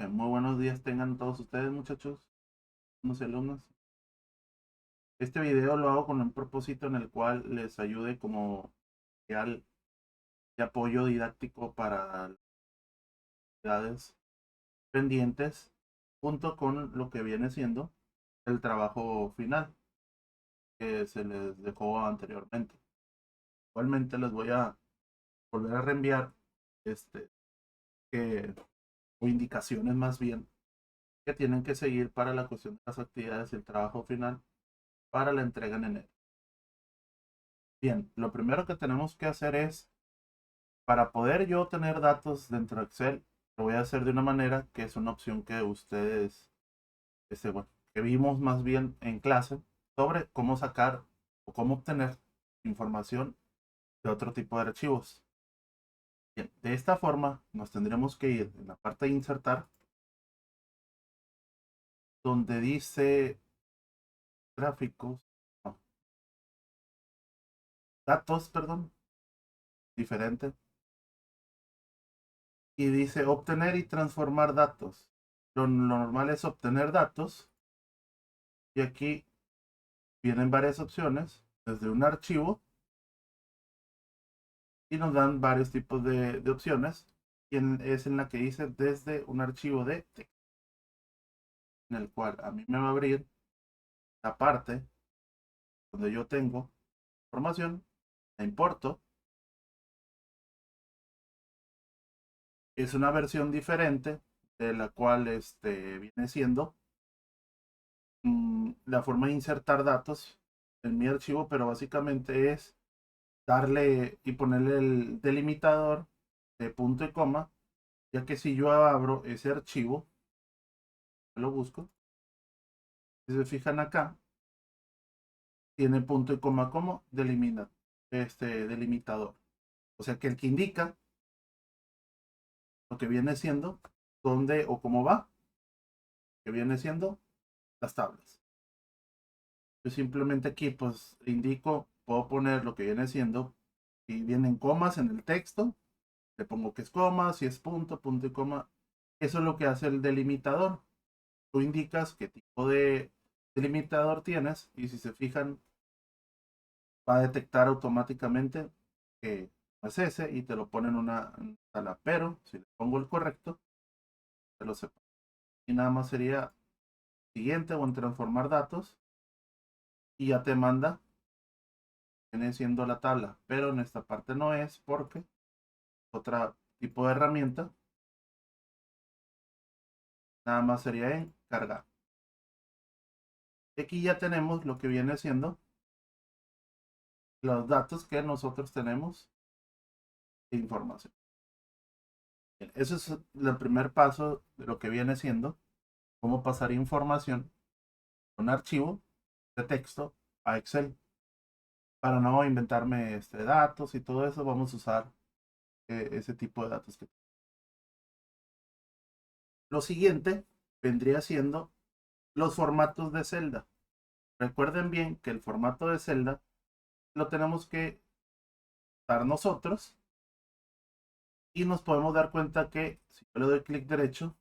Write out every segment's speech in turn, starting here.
Muy buenos días tengan todos ustedes, muchachos, unos alumnos. Este video lo hago con un propósito en el cual les ayude como material de apoyo didáctico para las actividades pendientes, junto con lo que viene siendo el trabajo final que se les dejó anteriormente. Igualmente les voy a volver a reenviar este, que, o indicaciones más bien que tienen que seguir para la cuestión de las actividades y el trabajo final para la entrega en enero. Bien, lo primero que tenemos que hacer es, para poder yo tener datos dentro de Excel, lo voy a hacer de una manera que es una opción que ustedes, bueno, que vimos más bien en clase sobre cómo sacar o cómo obtener información de otro tipo de archivos. Bien, de esta forma nos tendremos que ir en la parte de insertar, donde dice gráficos, no, datos, perdón, diferente, y dice obtener y transformar datos. Lo normal es obtener datos. Y aquí vienen varias opciones, desde un archivo, y nos dan varios tipos de opciones. Y es en la que dice desde un archivo de texto, en el cual a mí me va a abrir la parte donde yo tengo información, la importo. Es una versión diferente de la cual viene siendo la forma de insertar datos en mi archivo, pero básicamente es darle y ponerle el delimitador de punto y coma, ya que si yo abro ese archivo, lo busco, si se fijan acá, tiene punto y coma como delimitador. O sea que el que indica lo que viene siendo, dónde o cómo va, que viene siendo las tablas. Yo simplemente aquí pues indico, puedo poner lo que viene siendo, si vienen comas en el texto, le pongo que es coma, si es punto, punto y coma. Eso es lo que hace el delimitador. Tú indicas qué tipo de delimitador tienes y si se fijan va a detectar automáticamente que no es ese y te lo pone en una sala. Pero si le pongo el correcto, te lo sepa. Y nada más sería siguiente o en transformar datos y ya te manda, viene siendo la tabla. Pero en esta parte no es porque otro tipo de herramienta, nada más sería en cargar. Aquí ya tenemos lo que viene siendo los datos que nosotros tenemos de información. Ese es el primer paso de lo que viene siendo cómo pasar información de un archivo de texto a Excel. Para no inventarme datos y todo eso, vamos a usar ese tipo de datos. Lo siguiente vendría siendo los formatos de celda. Recuerden bien que el formato de celda lo tenemos que dar nosotros y nos podemos dar cuenta que si yo le doy clic derecho,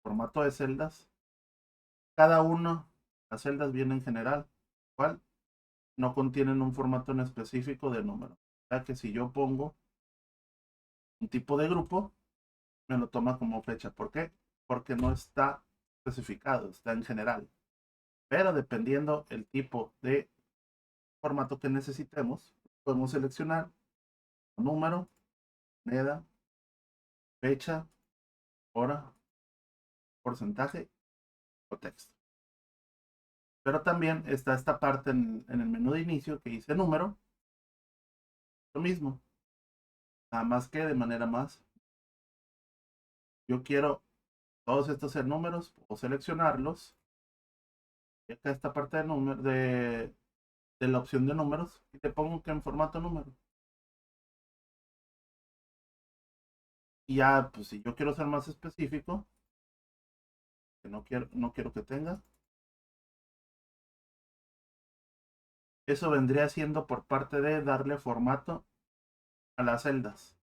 formato de celdas, cada una, las celdas vienen en general, cual no contienen un formato en específico de número. Ya que si yo pongo un tipo de grupo, me lo toma como fecha. ¿Por qué? Porque no está especificado, está en general. Pero dependiendo el tipo de formato que necesitemos, podemos seleccionar número, moneda, fecha, hora, porcentaje o texto. Pero también está esta parte en el menú de inicio que dice número, lo mismo, nada más que de manera más. Yo quiero todos estos ser números o seleccionarlos. Y acá esta parte de, número, de la opción de números y te pongo que en formato número. Y ya, pues si yo quiero ser más específico, que no quiero que tenga, eso vendría siendo por parte de darle formato a las celdas.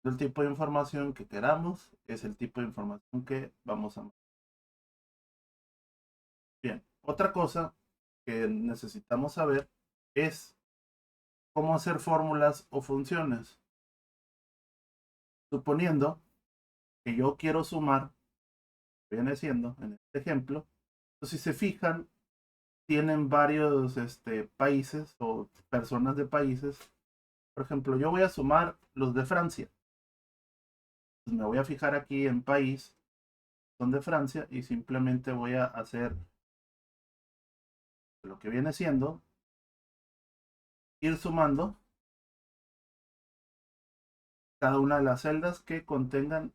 el tipo de información que queramos, es el tipo de información que vamos a... Bien, otra cosa que necesitamos saber es cómo hacer fórmulas o funciones. Suponiendo que yo quiero sumar, viene siendo en este ejemplo, entonces si se fijan, tienen varios países o personas de países. Por ejemplo, yo voy a sumar los de Francia. Pues me voy a fijar aquí en país, son de Francia, y simplemente voy a hacer lo que viene siendo ir sumando cada una de las celdas que contengan,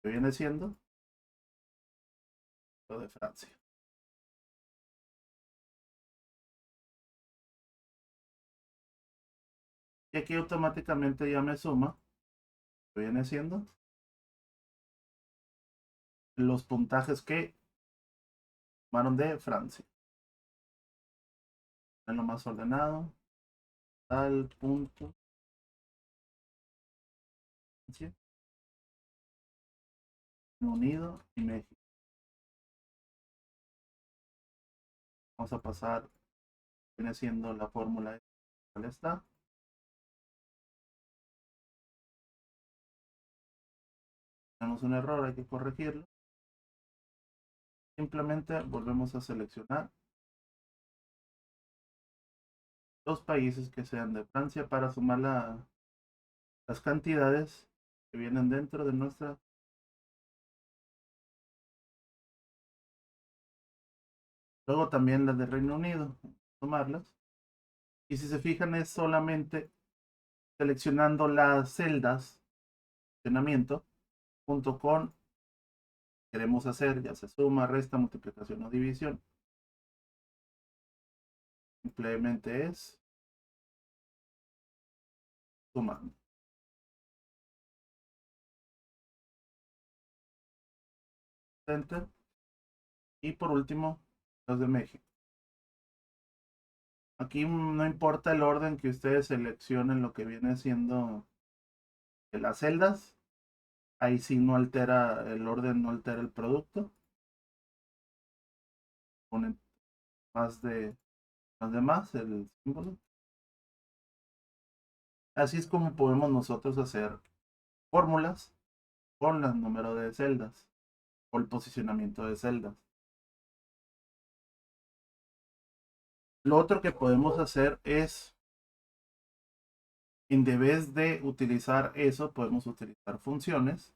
que viene siendo lo de Francia. Y aquí automáticamente ya me suma, que viene siendo los puntajes que tomaron de Francia. En lo más ordenado, tal punto, Francia, Unido y México. Vamos a pasar, viene siendo la fórmula, ¿cuál está? Tenemos un error, hay que corregirlo. Simplemente volvemos a seleccionar los países que sean de Francia para sumar las cantidades que vienen dentro de nuestra. Luego también las de Reino Unido, sumarlas. Y si se fijan es solamente seleccionando las celdas de funcionamiento junto con queremos hacer, ya sea suma, resta, multiplicación o división. Simplemente es sumando. Enter. Y por último, los de México. Aquí no importa el orden que ustedes seleccionen lo que viene siendo de las celdas. Ahí sí no altera el orden, no altera el producto. Ponen más de más el símbolo. Así es como podemos nosotros hacer fórmulas con el número de celdas o el posicionamiento de celdas. Lo otro que podemos hacer es, en vez de utilizar eso, podemos utilizar funciones,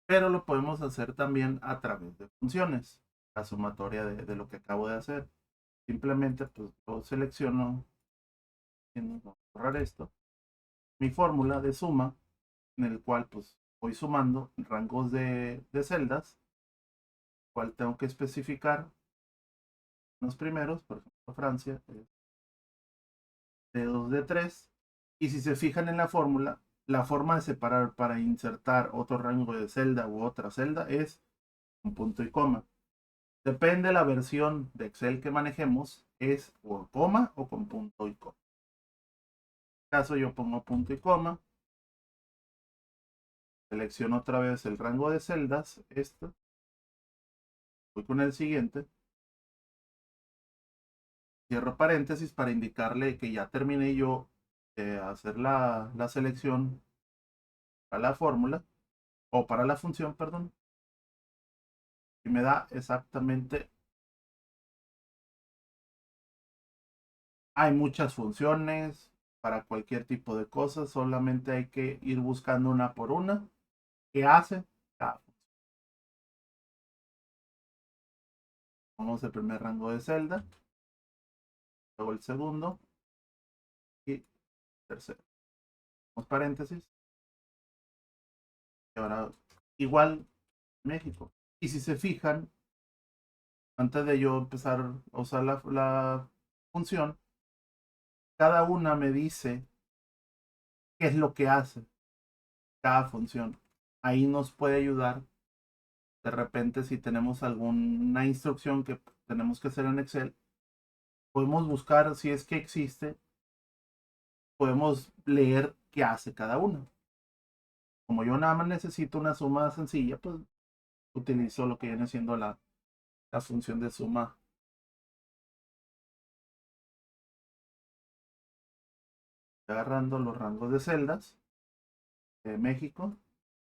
pero lo podemos hacer también a través de funciones, la sumatoria de lo que acabo de hacer. Simplemente pues yo selecciono, vamos a borrar esto, mi fórmula de suma, en el cual pues voy sumando rangos de celdas, cual tengo que especificar los primeros, por ejemplo Francia, de 2 de 3. Y si se fijan en la forma de separar para insertar otro rango de celda u otra celda es un punto y coma. Depende de la versión de Excel que manejemos, es o coma o con punto y coma. En este caso yo pongo punto y coma, selecciono otra vez el rango de celdas, esto, voy con el siguiente, cierro paréntesis para indicarle que ya terminé yo de hacer la selección para la fórmula o para la función, perdón, y me da exactamente. Hay muchas funciones para cualquier tipo de cosas, solamente hay que ir buscando una por una. ¿Qué hace cada función? Vamos el primer rango de celda, luego el segundo y tercero. Vamos paréntesis. Y ahora igual México. Y si se fijan, antes de yo empezar a usar la función, cada una me dice qué es lo que hace cada función. Ahí nos puede ayudar de repente si tenemos alguna instrucción que tenemos que hacer en Excel, podemos buscar si es que existe podemos leer qué hace cada uno. Como yo nada más necesito una suma sencilla, pues utilizo lo que viene siendo la función de suma. Agarrando los rangos de celdas de México,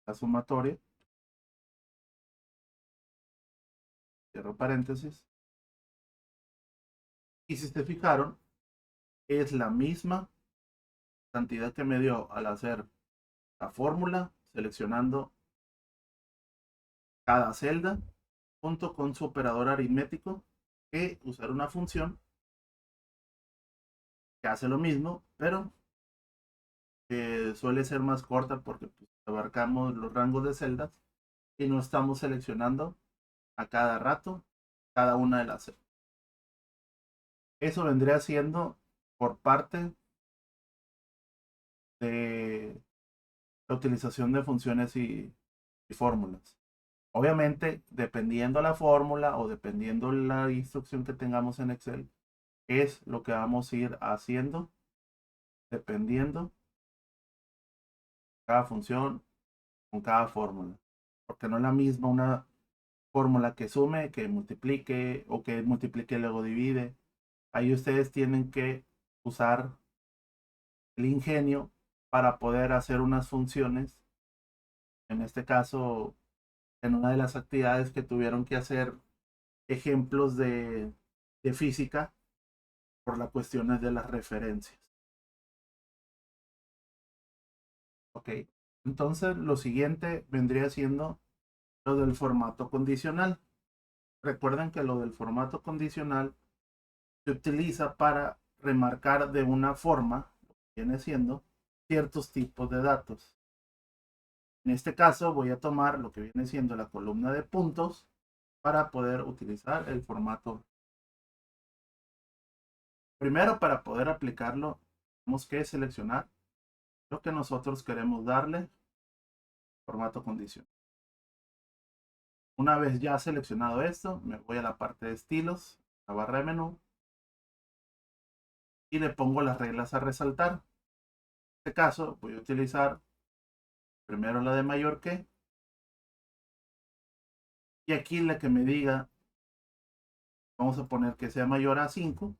la sumatoria, cierro paréntesis. Y si se fijaron, es la misma cantidad que me dio al hacer la fórmula, seleccionando cada celda, junto con su operador aritmético, que usar una función que hace lo mismo, pero que suele ser más corta porque pues, abarcamos los rangos de celdas y no estamos seleccionando a cada rato cada una de las celdas. Eso vendría siendo por parte de la utilización de funciones y fórmulas. Obviamente, dependiendo la fórmula o dependiendo la instrucción que tengamos en Excel, es lo que vamos a ir haciendo dependiendo cada función con cada fórmula. Porque no es la misma una fórmula que sume, que multiplique o que multiplique y luego divide. Ahí ustedes tienen que usar el ingenio para poder hacer unas funciones. En este caso, en una de las actividades que tuvieron que hacer ejemplos de física por las cuestiones de las referencias. Ok, entonces lo siguiente vendría siendo lo del formato condicional. Recuerden que lo del formato condicional se utiliza para remarcar de una forma, lo que viene siendo, ciertos tipos de datos. En este caso voy a tomar lo que viene siendo la columna de puntos para poder utilizar el formato. Primero, para poder aplicarlo, tenemos que seleccionar lo que nosotros queremos darle formato condicional. Una vez ya seleccionado esto, me voy a la parte de estilos, la barra de menú, y le pongo las reglas a resaltar. En este caso voy a utilizar primero la de mayor que, y aquí la que me diga, vamos a poner que sea mayor a 5,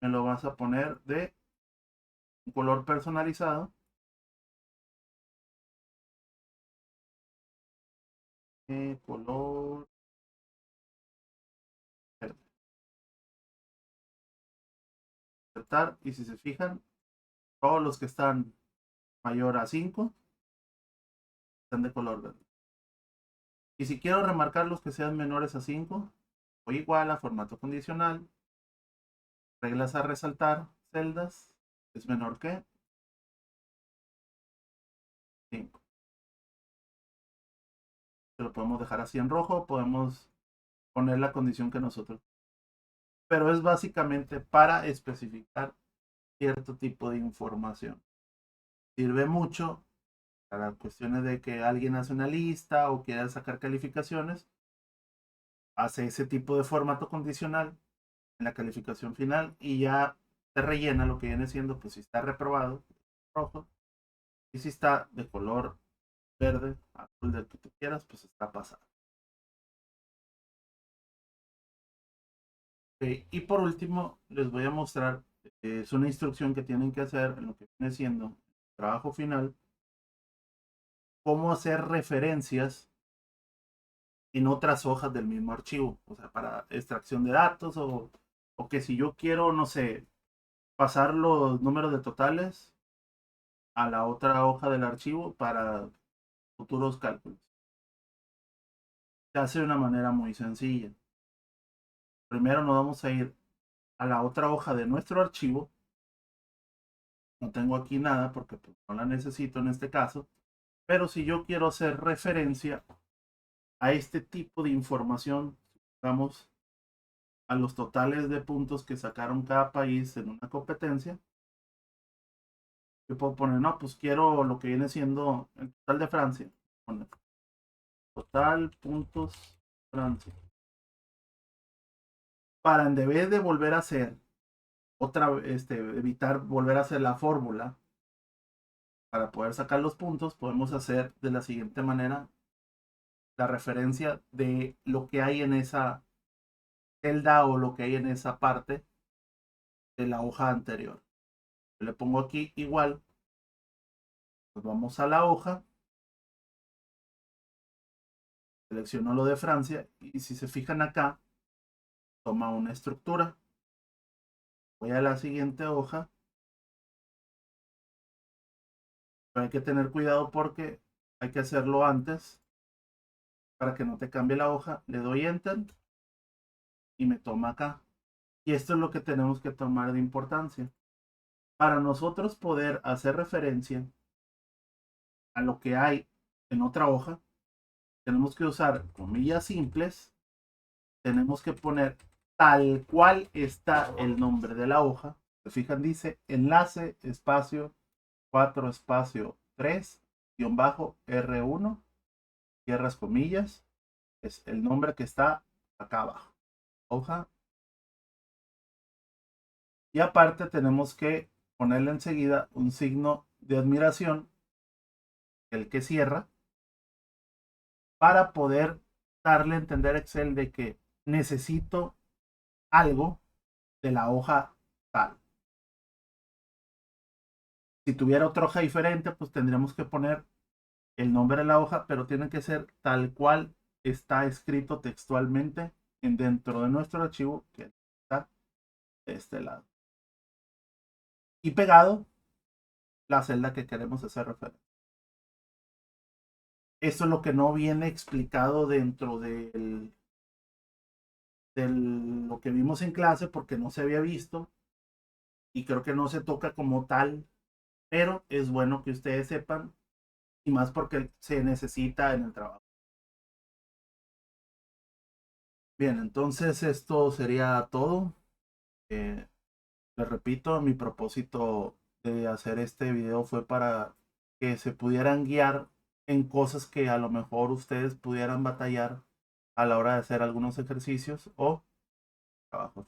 me lo vas a poner de un color personalizado, color verde. Aceptar, y si se fijan, todos los que están mayor a 5 están de color verde. Y si quiero remarcar los que sean menores a 5, voy igual a formato condicional, reglas a resaltar, celdas, es menor que 5. Se lo podemos dejar así en rojo, podemos poner la condición que nosotros. Pero es básicamente para especificar cierto tipo de información. Sirve mucho para cuestiones de que alguien hace una lista o quiera sacar calificaciones, hace ese tipo de formato condicional en la calificación final y ya te rellena lo que viene siendo, pues si está reprobado, rojo, y si está de color verde, azul, del que tú quieras, pues está pasado. Okay. Y por último, les voy a mostrar, es una instrucción que tienen que hacer en lo que viene siendo el trabajo final, cómo hacer referencias en otras hojas del mismo archivo, o sea, para extracción de datos o que si yo quiero, no sé, pasar los números de totales a la otra hoja del archivo para futuros cálculos. Se hace de una manera muy sencilla. Primero nos vamos a ir a la otra hoja de nuestro archivo. No tengo aquí nada porque pues, no la necesito en este caso. Pero si yo quiero hacer referencia a este tipo de información, vamos a los totales de puntos que sacaron cada país en una competencia. Yo puedo poner, no, pues quiero lo que viene siendo el total de Francia. Poner total puntos Francia. Para en vez de volver a hacer evitar volver a hacer la fórmula para poder sacar los puntos, podemos hacer de la siguiente manera la referencia de lo que hay en esa celda o lo que hay en esa parte de la hoja anterior. Le pongo aquí igual, pues vamos a la hoja, selecciono lo de Francia y si se fijan acá, toma una estructura. Voy a la siguiente hoja, pero hay que tener cuidado porque hay que hacerlo antes para que no te cambie la hoja. Le doy Enter y me toma acá. Y esto es lo que tenemos que tomar de importancia. Para nosotros poder hacer referencia a lo que hay en otra hoja, tenemos que usar comillas simples, tenemos que poner tal cual está el nombre de la hoja. Se fijan, dice enlace espacio 4 espacio 3 guión bajo R1, cierras comillas, es el nombre que está acá abajo, hoja. Y aparte tenemos que ponerle enseguida un signo de admiración, el que cierra, para poder darle a entender a Excel de que necesito algo de la hoja tal. Si tuviera otra hoja diferente, pues tendríamos que poner el nombre de la hoja, pero tiene que ser tal cual está escrito textualmente dentro de nuestro archivo, que está de este lado. Y pegado la celda que queremos hacer referencia. Eso es lo que no viene explicado dentro de lo que vimos en clase porque no se había visto y creo que no se toca como tal, pero es bueno que ustedes sepan y más porque se necesita en el trabajo. Bien, entonces esto sería todo. Les repito, mi propósito de hacer este video fue para que se pudieran guiar en cosas que a lo mejor ustedes pudieran batallar a la hora de hacer algunos ejercicios o trabajos.